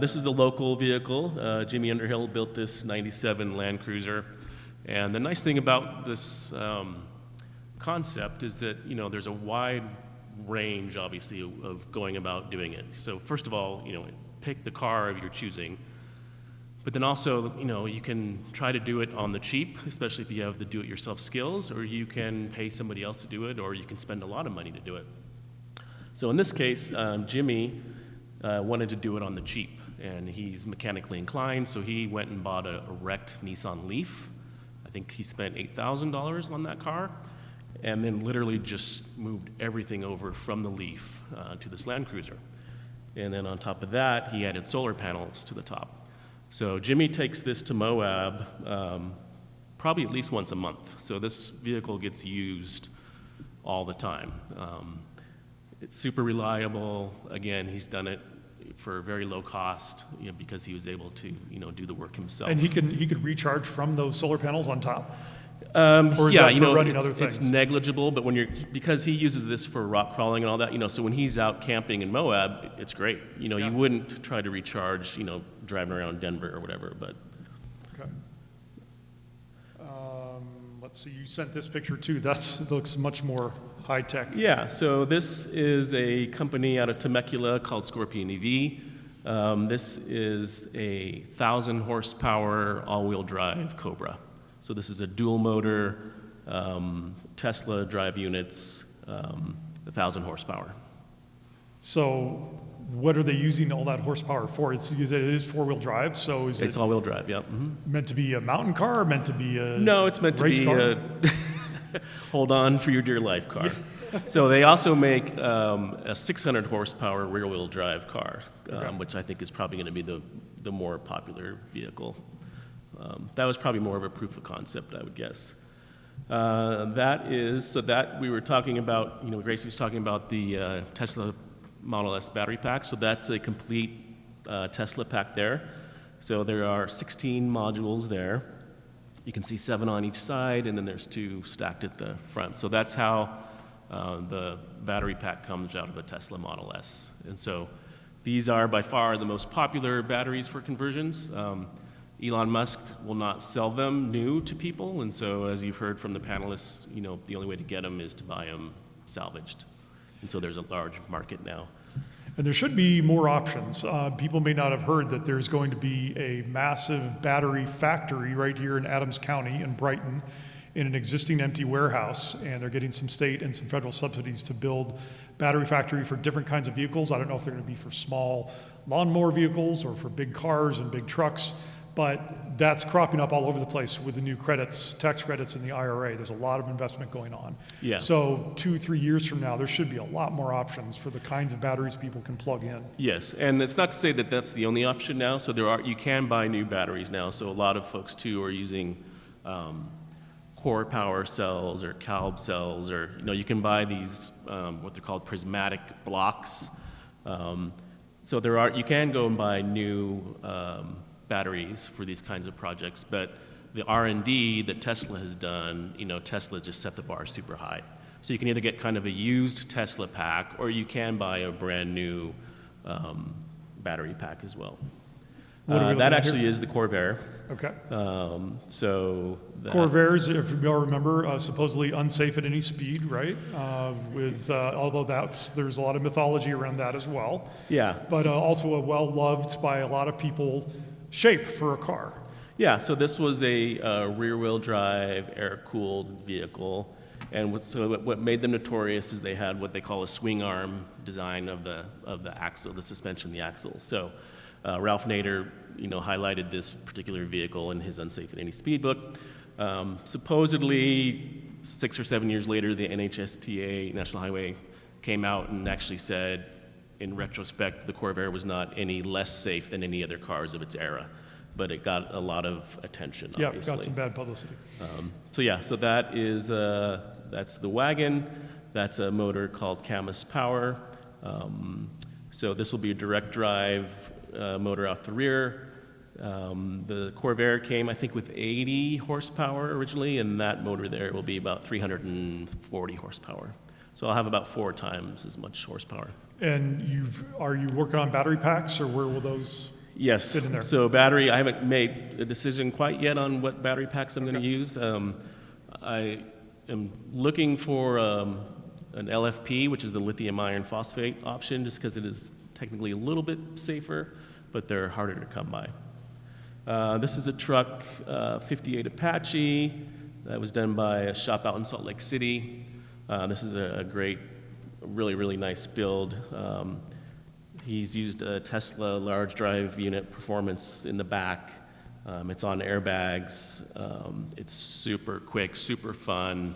This is a local vehicle. Jimmy Underhill built this 97 Land Cruiser. And the nice thing about this concept is that, there's a wide range, obviously, of going about doing it. So first of all, pick the car of your choosing. But then also, you can try to do it on the cheap, especially if you have the do-it-yourself skills, or you can pay somebody else to do it, or you can spend a lot of money to do it. So in this case, Jimmy wanted to do it on the cheap, and he's mechanically inclined, so he went and bought a wrecked Nissan Leaf. I think he spent $8,000 on that car, and then literally just moved everything over from the Leaf to this Land Cruiser. And then on top of that, he added solar panels to the top. So Jimmy takes this to Moab probably at least once a month. So this vehicle gets used all the time. It's super reliable. Again, he's done it for very low cost, because he was able to, do the work himself. And he could recharge from those solar panels on top? Or is that for running other things? It's negligible, but because he uses this for rock crawling and all that, so when he's out camping in Moab, it's great. You wouldn't try to recharge, driving around Denver or whatever, but. Okay. Let's see, you sent this picture too. That looks much more high tech. Yeah, so this is a company out of Temecula called Scorpion EV. This is a 1,000 horsepower all-wheel drive Cobra. So this is a dual motor, Tesla drive units, 1,000 horsepower. So what are they using all that horsepower for? It is four-wheel drive, so is It's it all-wheel drive, yep. meant to be a mountain car, meant to be a No, it's meant to race be car? a hold on for your dear life car. So they also make a 600 horsepower rear-wheel drive car, which I think is probably going to be the more popular vehicle. That was probably more of a proof of concept, I would guess. That we were talking about, Gracie was talking about the Tesla Model S battery pack. So that's a complete Tesla pack there. So there are 16 modules there. You can see 7 on each side, and then there's 2 stacked at the front. So that's how the battery pack comes out of a Tesla Model S. And so these are by far the most popular batteries for conversions. Elon Musk will not sell them new to people, and so as you've heard from the panelists, the only way to get them is to buy them salvaged. And so there's a large market now. And there should be more options. People may not have heard that there's going to be a massive battery factory right here in Adams County in Brighton in an existing empty warehouse, and they're getting some state and some federal subsidies to build battery factory for different kinds of vehicles. I don't know if they're going to be for small lawnmower vehicles or for big cars and big trucks, but that's cropping up all over the place with the new credits, tax credits in the IRA. There's a lot of investment going on. Yeah. So 2-3 years from now, there should be a lot more options for the kinds of batteries people can plug in. Yes, and it's not to say that that's the only option now. So you can buy new batteries now. So a lot of folks too are using core power cells or CALB cells, or you can buy these what they're called prismatic blocks. So you can go and buy new batteries for these kinds of projects, but the R&D that Tesla has done, Tesla just set the bar super high. So you can either get kind of a used Tesla pack, or you can buy a brand new battery pack as well. That actually is the Corvair. Okay. Corvairs, if you all remember, supposedly unsafe at any speed, right? Although there's a lot of mythology around that as well. Yeah. But also a well-loved by a lot of people shape for a car. Yeah, so this was a rear-wheel drive, air-cooled vehicle. And what made them notorious is they had what they call a swing arm design of the axle, the suspension, the axle. So Ralph Nader, highlighted this particular vehicle in his Unsafe at Any Speed book. Supposedly, 6 or 7 years later, the NHTSA, National Highway, came out and actually said, in retrospect, the Corvair was not any less safe than any other cars of its era. But it got a lot of attention, obviously. Yeah, it got some bad publicity. So that is, that's the wagon. That's a motor called Camus Power. So this will be a direct drive motor out the rear. The Corvair came, I think, with 80 horsepower originally, and that motor there will be about 340 horsepower. So I'll have about 4 times as much horsepower. And are you working on battery packs, or where will those Yes. fit in there? So battery, I haven't made a decision quite yet on what battery packs I'm going to use. I am looking for an LFP, which is the lithium iron phosphate option, just because it is technically a little bit safer, but they're harder to come by. This is a truck, 58 Apache, that was done by a shop out in Salt Lake City. This is a great, really, really nice build. He's used a Tesla large drive unit performance in the back. It's on airbags. It's super quick, super fun,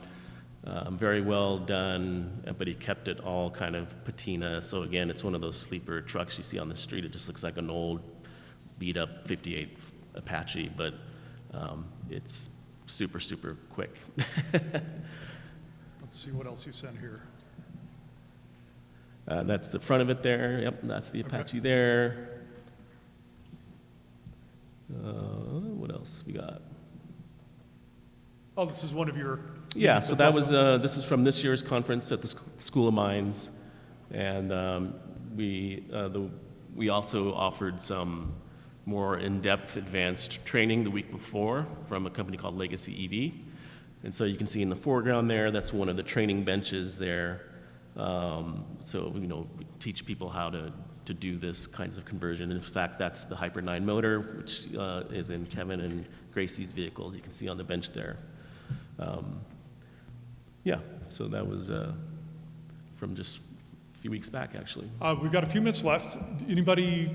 very well done, but he kept it all kind of patina. So again, it's one of those sleeper trucks you see on the street. It just looks like an old beat up 58 Apache, but it's super, super quick. Let's see what else you sent here. That's the front of it there. Yep, that's the Apache there. What else we got? Oh, this is one of your... Yeah, so that was, this is from this year's conference at the School of Mines. And we also offered some more in-depth advanced training the week before from a company called Legacy EV. And so you can see in the foreground there, that's one of the training benches there. So, we teach people how to do this kinds of conversion. In fact, that's the Hyper 9 motor, which is in Kevin and Gracie's vehicles. You can see on the bench there. Yeah, so that was from just few weeks back, actually. We've got a few minutes left. Anybody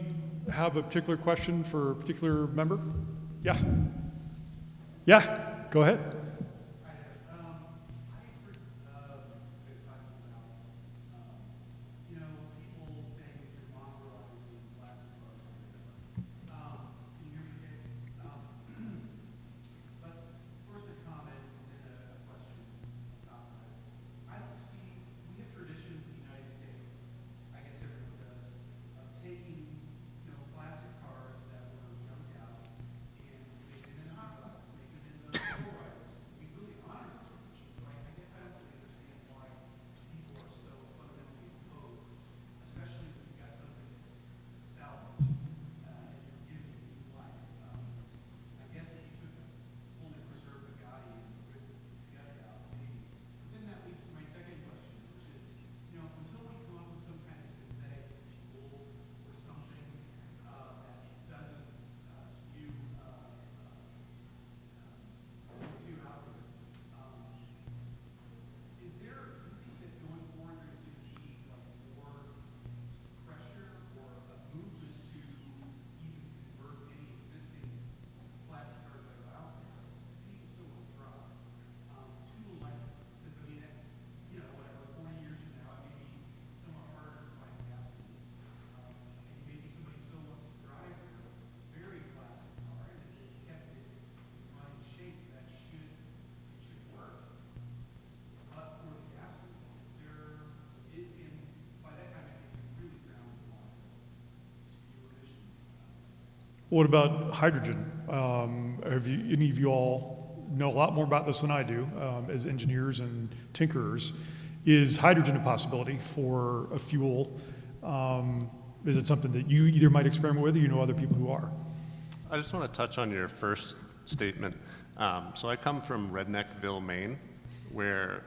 have a particular question for a particular member? Yeah. Yeah, go ahead. What about hydrogen? Have you, any of you all know a lot more about this than I do as engineers and tinkerers? Is hydrogen a possibility for a fuel? Is it something that you either might experiment with or you know other people who are? I just want to touch on your first statement. So I come from Redneckville, Maine, where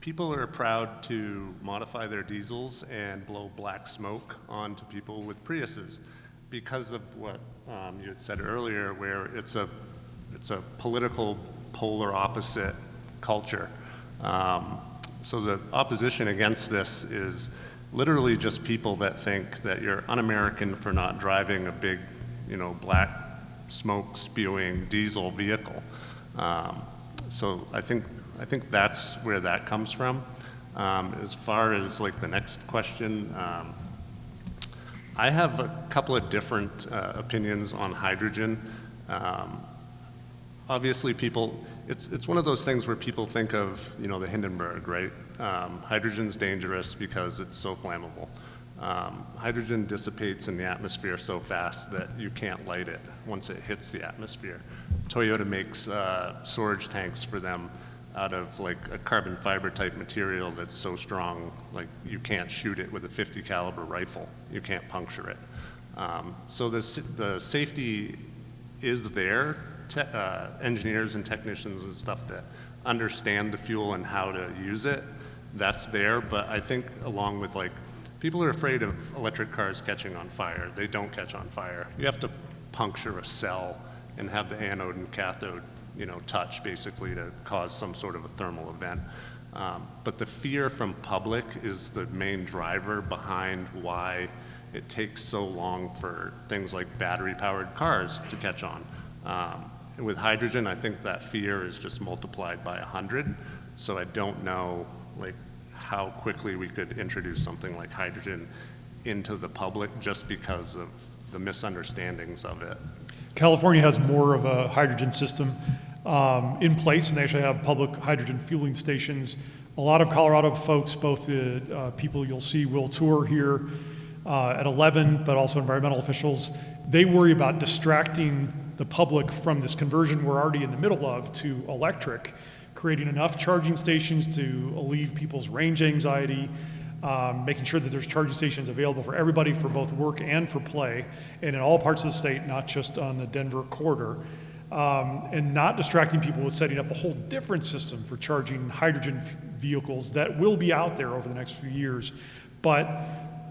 people are proud to modify their diesels and blow black smoke onto people with Priuses because of what you had said earlier, where it's a political polar opposite culture. So the opposition against this is literally just people that think that you're un-American for not driving a big, black smoke spewing diesel vehicle. So I think that's where that comes from. As far as like the next question, I have a couple of different opinions on hydrogen. Obviously it's one of those things where people think of, the Hindenburg, right? Hydrogen's dangerous because it's so flammable. Hydrogen dissipates in the atmosphere so fast that you can't light it once it hits the atmosphere. Toyota makes storage tanks for them out of like a carbon fiber type material that's so strong, like you can't shoot it with a 50 caliber rifle. You can't puncture it. So the safety is there. Engineers and technicians and stuff that understand the fuel and how to use it, that's there. But I think along with people are afraid of electric cars catching on fire. They don't catch on fire. You have to puncture a cell and have the anode and cathode touch basically to cause some sort of a thermal event. But the fear from public is the main driver behind why it takes so long for things like battery-powered cars to catch on. With hydrogen, I think that fear is just multiplied by 100. So I don't know how quickly we could introduce something like hydrogen into the public just because of the misunderstandings of it. California has more of a hydrogen system in place, and they actually have public hydrogen fueling stations. A lot of Colorado folks, both the people you'll see will tour here at 11, but also environmental officials, they worry about distracting the public from this conversion we're already in the middle of to electric, creating enough charging stations to alleviate people's range anxiety, making sure that there's charging stations available for everybody for both work and for play, and in all parts of the state, not just on the Denver corridor, and not distracting people with setting up a whole different system for charging hydrogen vehicles that will be out there over the next few years, but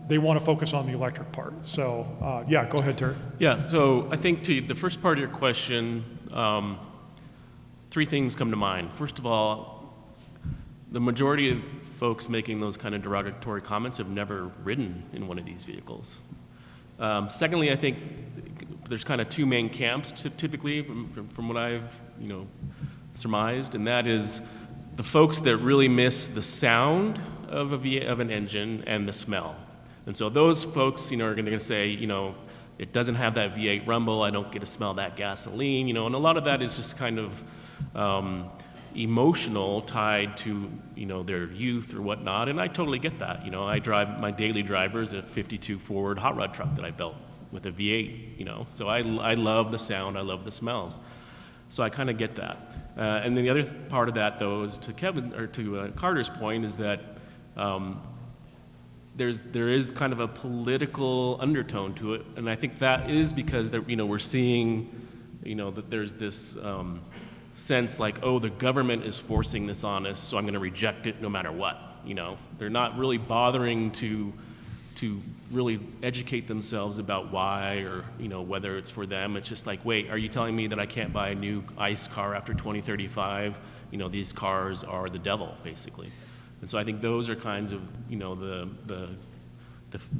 they want to focus on the electric part. So yeah, go ahead, Terry. Yeah, so I think to the first part of your question, three things come to mind. First of all, the majority of folks making those kind of derogatory comments have never ridden in one of these vehicles. Secondly, I think there's kind of two main camps typically from what I've surmised, and that is the folks that really miss the sound of an engine and the smell. And so those folks, are going to say, it doesn't have that V8 rumble, I don't get to smell that gasoline, and a lot of that is just kind of emotional, tied to, their youth or whatnot, and I totally get that. I drive, my daily driver is a 52 Ford hot rod truck that I built with a V8, so I love the sound, I love the smells. So I kind of get that. And then the other part of that, though, is to Carter's point, is that there is kind of a political undertone to it, and I think that is because we're seeing, that there's this sense like, oh, the government is forcing this on us, so I'm going to reject it no matter what. They're not really bothering to really educate themselves about why, or whether it's for them. It's just like, wait, are you telling me that I can't buy a new ICE car after 2035? These cars are the devil, basically. And so I think those are kinds of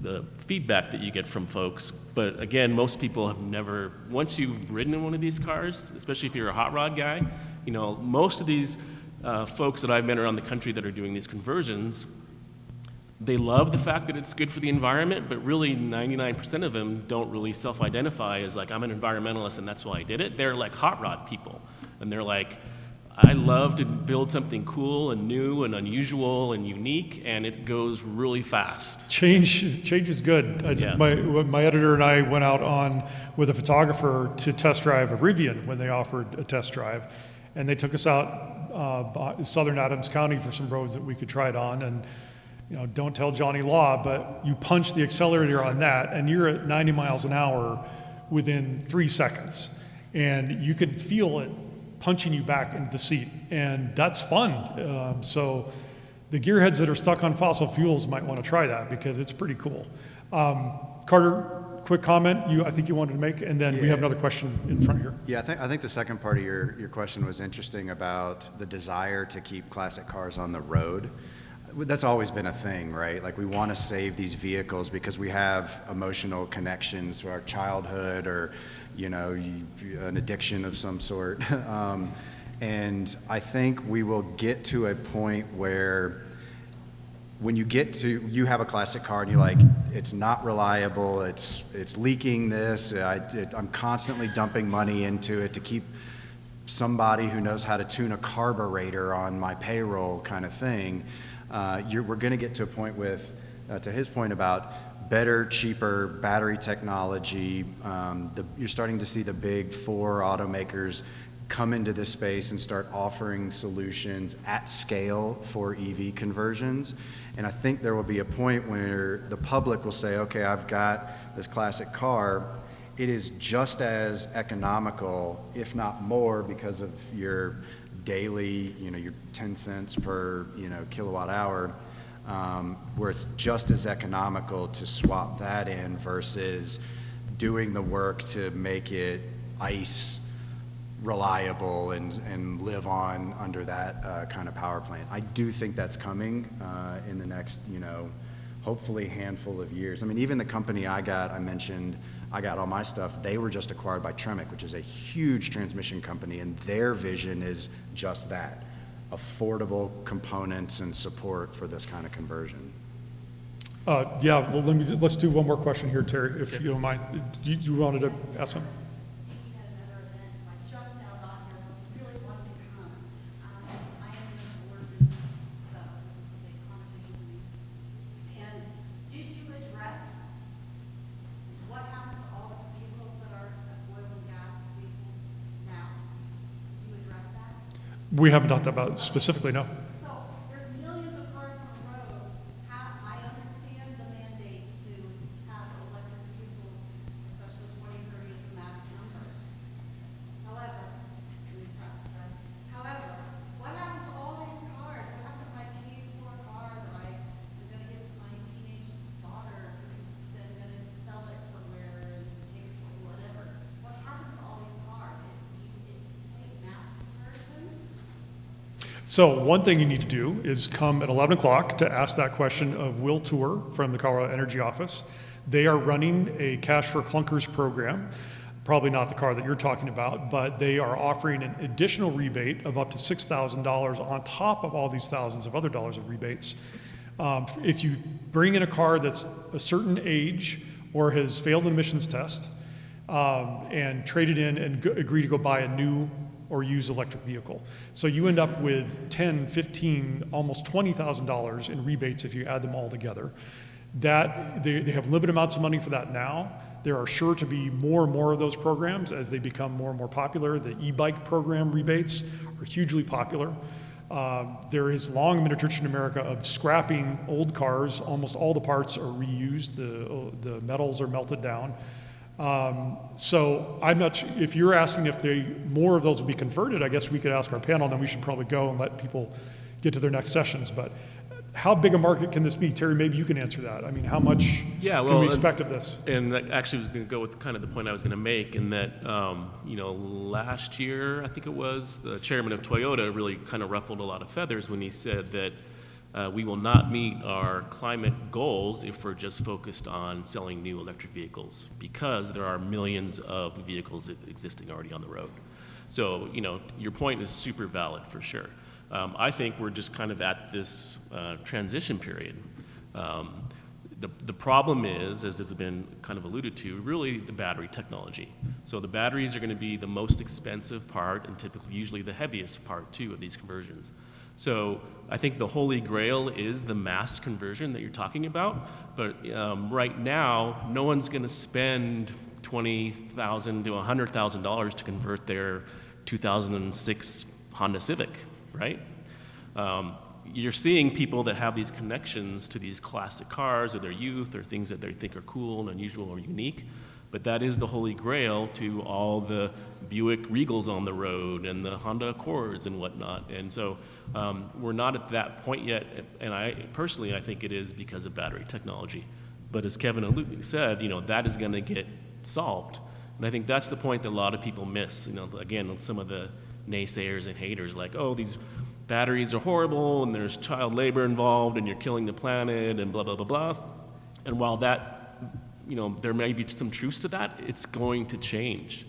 the feedback that you get from folks. But again, most people have never, once you've ridden in one of these cars, especially if you're a hot rod guy, most of these folks that I've met around the country that are doing these conversions, they love the fact that it's good for the environment, but really 99% of them don't really self-identify as like, I'm an environmentalist and that's why I did it. They're like hot rod people. And they're like, I love to build something cool and new and unusual and unique, and it goes really fast. Change is good. Yeah. My editor and I went out with a photographer to test drive a Rivian when they offered a test drive. And they took us out southern Adams County for some roads that we could try it on. And don't tell Johnny Law, but you punch the accelerator on that and you're at 90 miles an hour within 3 seconds. And you can feel it punching you back into the seat. And that's fun. So the gearheads that are stuck on fossil fuels might want to try that because it's pretty cool. Carter, quick comment I think you wanted to make, and then we have another question in front here. Yeah, I think the second part of your question was interesting about the desire to keep classic cars on the road. That's always been a thing, right? Like we want to save these vehicles because we have emotional connections to our childhood or, an addiction of some sort. And I think we will get to a point where when you have a classic car and you're like, it's not reliable, it's leaking this, I'm constantly dumping money into it to keep somebody who knows how to tune a carburetor on my payroll kind of thing. We're going to get to a point with, to his point about better, cheaper battery technology. You're starting to see the big 4 automakers come into this space and start offering solutions at scale for EV conversions. And I think there will be a point where the public will say, okay, I've got this classic car. It is just as economical, if not more, because of your daily, your 10 cents per, kilowatt hour, where it's just as economical to swap that in versus doing the work to make it ICE reliable and live on under that kind of power plant. I do think that's coming in the next, hopefully handful of years. I mean, even the company I mentioned, I got all my stuff, they were just acquired by Tremec, which is a huge transmission company, and their vision is just that, affordable components and support for this kind of conversion. Yeah, let's do one more question here, Terry, if you don't mind. You wanted to ask something? We haven't talked about it specifically, no. So there's millions of cars on the road. I understand the mandates to have electric vehicles, especially 2030 is the magic number. However, what happens to all these cars? What happens to my paid for car that I'm going to give to my teenage daughter who's then going to sell it somewhere and take it for whatever? What happens to all these cars? Do you anticipate mass conversion? So one thing you need to do is come at 11 o'clock to ask that question of Will Tour from the Colorado Energy Office. They are running a Cash for Clunkers program, probably not the car that you're talking about, but they are offering an additional rebate of up to $6,000 on top of all these thousands of other dollars of rebates. If you bring in a car that's a certain age or has failed an emissions test and trade it in and agree to go buy a new or used electric vehicle. So you end up with $10, $15, almost $20,000 in rebates if you add them all together. That they have limited amounts of money for that now. There are sure to be more and more of those programs as they become more and more popular. The e-bike program rebates are hugely popular. There is long been a tradition in America of scrapping old cars. Almost all the parts are reused. The metals are melted down. So I'm not sure, if you're asking if more of those will be converted, I guess we could ask our panel, then we should probably go and let people get to their next sessions. But how big a market can this be? Terry, maybe you can answer that. I mean, how much can we expect of this? And that actually was going to go with kind of the point I was going to make, in that, last year, I think it was, the chairman of Toyota really kind of ruffled a lot of feathers when he said that we will not meet our climate goals if we're just focused on selling new electric vehicles, because there are millions of vehicles existing already on the road. So, your point is super valid for sure. I think we're just kind of at this transition period. The problem is, as has been kind of alluded to, really the battery technology. So the batteries are going to be the most expensive part, and typically usually the heaviest part too of these conversions. So I think the holy grail is the mass conversion that you're talking about, but right now, no one's going to spend $20,000 to $100,000 to convert their 2006 Honda Civic, right? You're seeing people that have these connections to these classic cars or their youth or things that they think are cool and unusual or unique, but that is the holy grail to all the Buick Regals on the road and the Honda Accords and whatnot. And so we're not at that point yet, and I think it is because of battery technology. But as Kevin said, that is going to get solved. And I think that's the point that a lot of people miss. Again, some of the naysayers and haters, like, oh, these batteries are horrible and there's child labor involved and you're killing the planet and blah, blah, blah, blah. And while that, there may be some truth to that, it's going to change.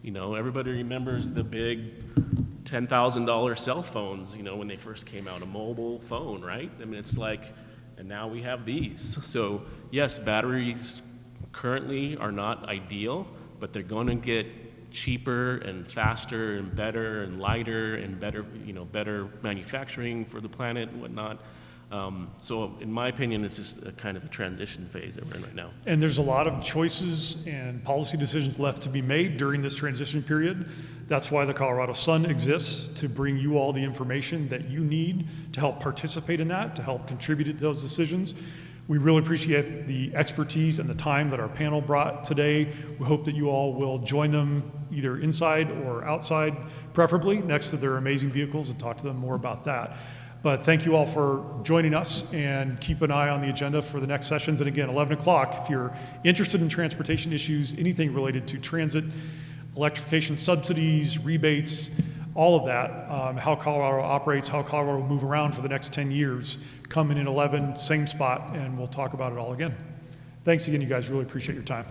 Everybody remembers the big $10,000 cell phones, when they first came out, a mobile phone, right? I mean, it's like, and now we have these. So yes, batteries currently are not ideal, but they're going to get cheaper and faster and better and lighter and better, better manufacturing for the planet and whatnot. So in my opinion, it's just a kind of a transition phase that we're in right now. And there's a lot of choices and policy decisions left to be made during this transition period. That's why the Colorado Sun exists, to bring you all the information that you need to help participate in that, to help contribute to those decisions. We really appreciate the expertise and the time that our panel brought today. We hope that you all will join them either inside or outside, preferably next to their amazing vehicles, and talk to them more about that. But thank you all for joining us, and keep an eye on the agenda for the next sessions. And again, 11 o'clock, if you're interested in transportation issues, anything related to transit, electrification subsidies, rebates, all of that, how Colorado operates, how Colorado will move around for the next 10 years, come in at 11, same spot, and we'll talk about it all again. Thanks again, you guys. Really appreciate your time.